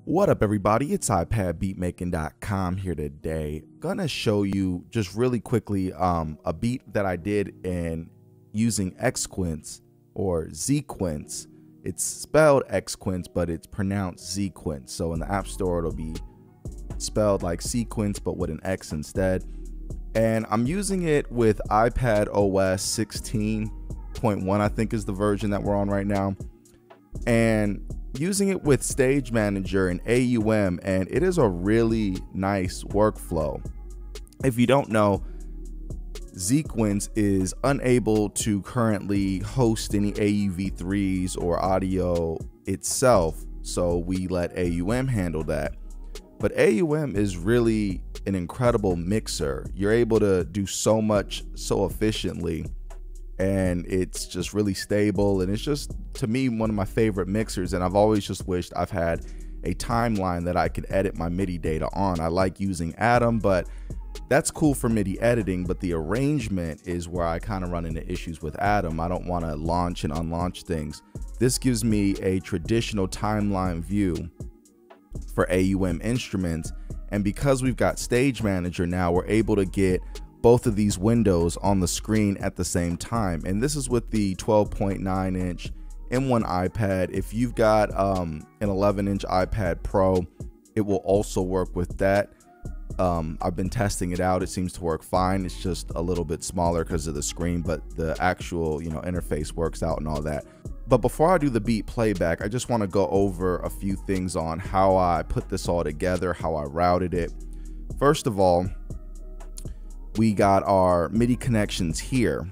What up, everybody? It's iPad BeatMaking.com here today. Gonna show you just really quickly a beat that I did in using Xequence or Xequence. It's spelled Xequence, but it's pronounced Xequence. So in the App Store, it'll be spelled like sequence, but with an X instead. And I'm using it with iPad OS 16.1, I think is the version that we're on right now. And using it with Stage Manager and AUM, and it is a really nice workflow. If you don't know, Xequence is unable to currently host any AUV3s or audio itself, so we let AUM handle that. But AUM is really an incredible mixer. You're able to do so much so efficiently, and it's just really stable, and it's just, to me, one of my favorite mixers. And I've always just wished I've had a timeline that I could edit my MIDI data on. I like using Atom, but that's cool for MIDI editing, but the arrangement is where I kind of run into issues with Atom. I don't want to launch and unlaunch things. This gives me a traditional timeline view for AUM instruments, and because we've got Stage Manager now, we're able to get both of these windows on the screen at the same time. And this is with the 12.9 inch M1 iPad. If you've got an 11-inch iPad Pro, it will also work with that. I've been testing it out. It seems to work fine. It's just a little bit smaller because of the screen, but the actual, interface works out and all that. But before I do the beat playback, I just want to go over a few things on how I put this all together, how I routed it. First of all, we got our MIDI connections here,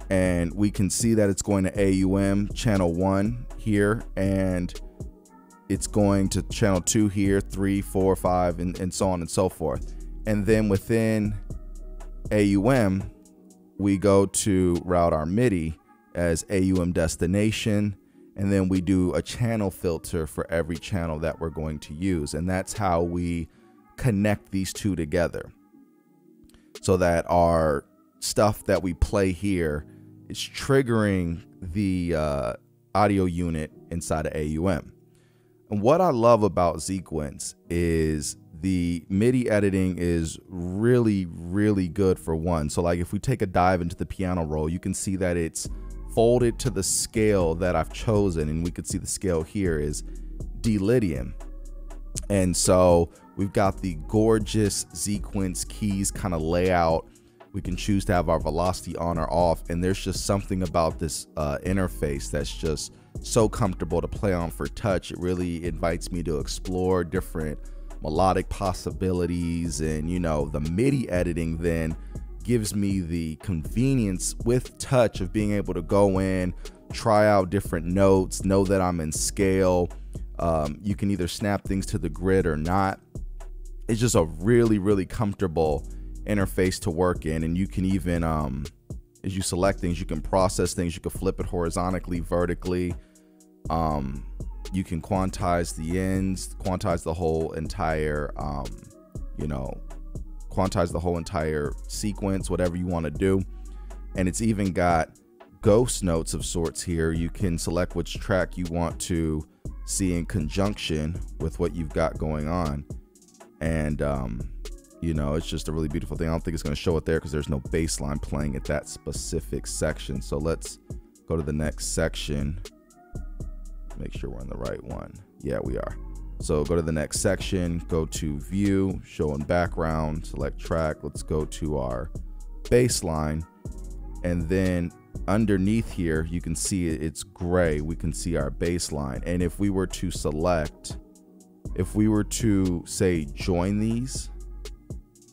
and we can see that it's going to AUM channel 1 here, and it's going to channel 2 here, 3, 4, 5, and so on and so forth. And then within AUM, we go to route our MIDI as AUM destination, and then we do a channel filter for every channel that we're going to use. And that's how we connect these two together, so that our stuff that we play here is triggering the audio unit inside of AUM. And what I love about Xequence is the MIDI editing is really, really good for one. So like if we take a dive into the piano roll, you can see that it's folded to the scale that I've chosen, and we could see the scale here is D Lydian. And so we've got the gorgeous Xequence keys kind of layout. We can choose to have our velocity on or off, and there's just something about this interface that's just so comfortable to play on for touch. It really invites me to explore different melodic possibilities, and the MIDI editing then gives me the convenience with touch of being able to go in, try out different notes, know that I'm in scale. You can either snap things to the grid or not. It's just a really, really comfortable interface to work in. And you can even, as you select things, you can process things. You can flip it horizontally, vertically. You can quantize the ends, quantize the whole entire, quantize the whole entire sequence, whatever you want to do. And it's even got ghost notes of sorts here. You can select which track you want to see in conjunction with what you've got going on. And it's just a really beautiful thing. I don't think it's going to show it there because there's no bass line playing at that specific section. So let's go to the next section, make sure we're in the right one. Yeah, we are. So go to the next section, go to view, show in background, select track. Let's go to our bass line, and then underneath here you can see it's gray. We can see our bass line, and if we were to select, if we were to say join these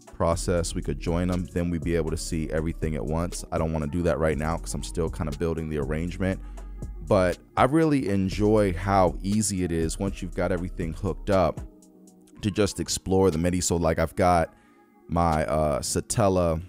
process, we could join them, then we'd be able to see everything at once. I don't want to do that right now because I'm still kind of building the arrangement, but I really enjoy how easy it is once you've got everything hooked up to just explore the MIDI. So like I've got my Satella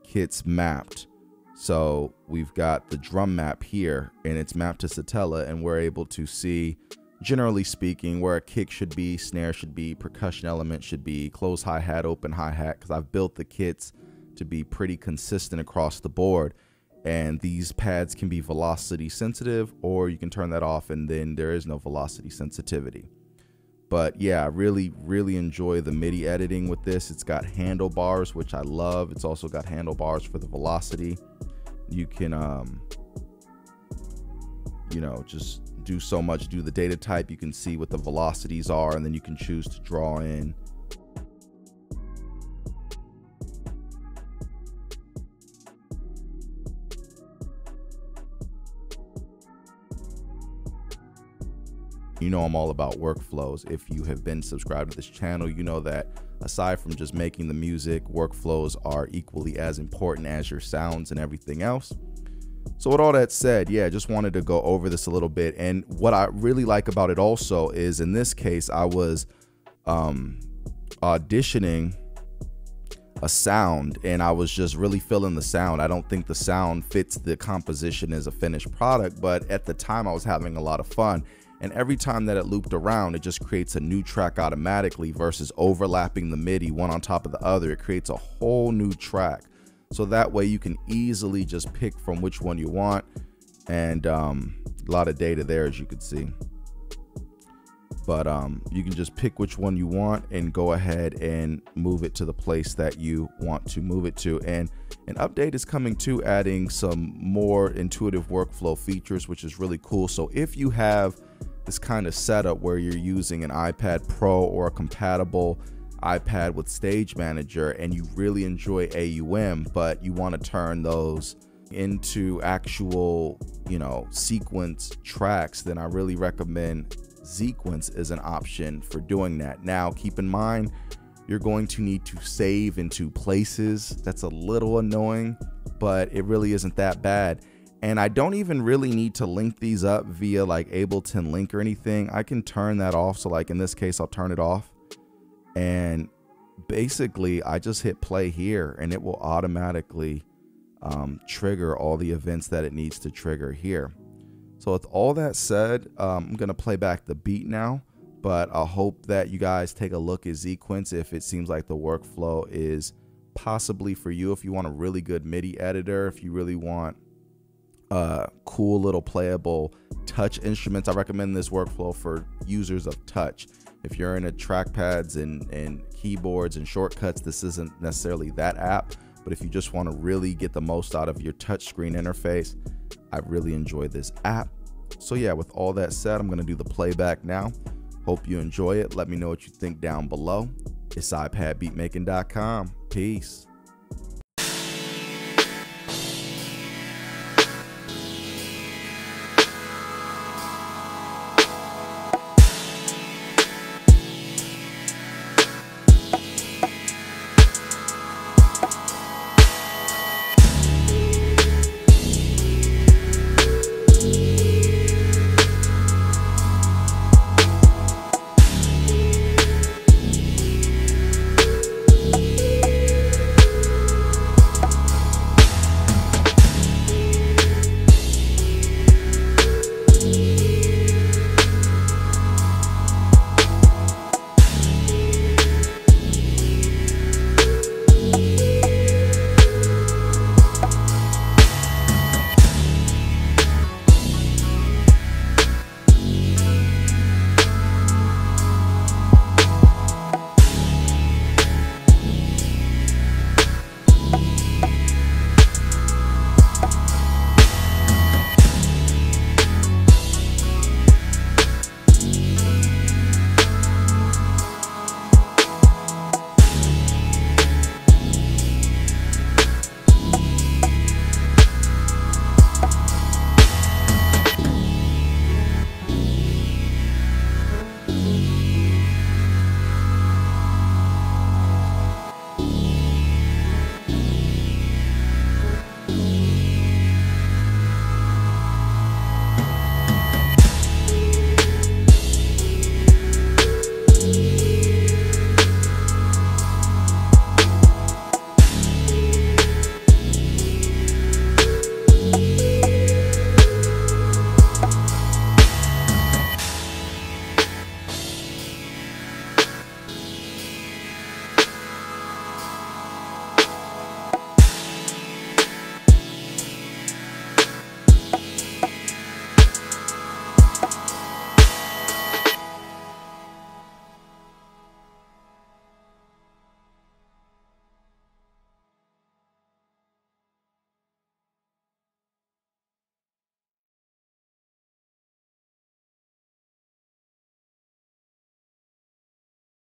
kits mapped. So we've got the drum map here, and it's mapped to Satella, and we're able to see, generally speaking, where a kick should be, snare should be, percussion element should be, close hi-hat, open hi-hat, because I've built the kits to be pretty consistent across the board. And these pads can be velocity sensitive, or you can turn that off and then there is no velocity sensitivity. But yeah, I really enjoy the MIDI editing with this. It's got handlebars, which I love. It's also got handlebars for the velocity. You can you know, just do so much. Do the data type, you can see what the velocities are, and then you can choose to draw in You know I'm all about workflows. If you have been subscribed to this channel, you know that aside from just making the music, workflows are equally as important as your sounds and everything else. So with all that said, yeah, just wanted to go over this a little bit. And what I really like about it also is, in this case, I was auditioning a sound and I was just really feeling the sound. I don't think the sound fits the composition as a finished product, but at the time I was having a lot of fun. And every time that it looped around, it just creates a new track automatically versus overlapping the MIDI one on top of the other. It creates a whole new track. So that way you can easily just pick from which one you want. And a lot of data there, as you can see. But you can just pick which one you want and go ahead and move it to the place that you want to move it to. And an update is coming too, adding some more intuitive workflow features, which is really cool. So if you have this kind of setup where you're using an iPad Pro or a compatible iPad with Stage Manager and you really enjoy AUM, but you want to turn those into actual, you know, sequence tracks, then I really recommend Xequence as an option for doing that. Now, keep in mind, you're going to need to save in 2 places. That's a little annoying, but it really isn't that bad. And I don't even really need to link these up via like Ableton Link or anything. I can turn that off. So like in this case, I'll turn it off. And basically I just hit play here and it will automatically trigger all the events that it needs to trigger here. So with all that said, I'm going to play back the beat now, but I hope that you guys take a look at Xequence if it seems like the workflow is possibly for you. If you want a really good MIDI editor, if you really want cool little playable touch instruments, I recommend this workflow for users of touch. If you're into trackpads and keyboards and shortcuts, this isn't necessarily that app. But if you just want to really get the most out of your touchscreen interface, I really enjoy this app. So yeah, with all that said, I'm going to do the playback now. Hope you enjoy it. Let me know what you think down below. It's iPadBeatMaking.com. Peace.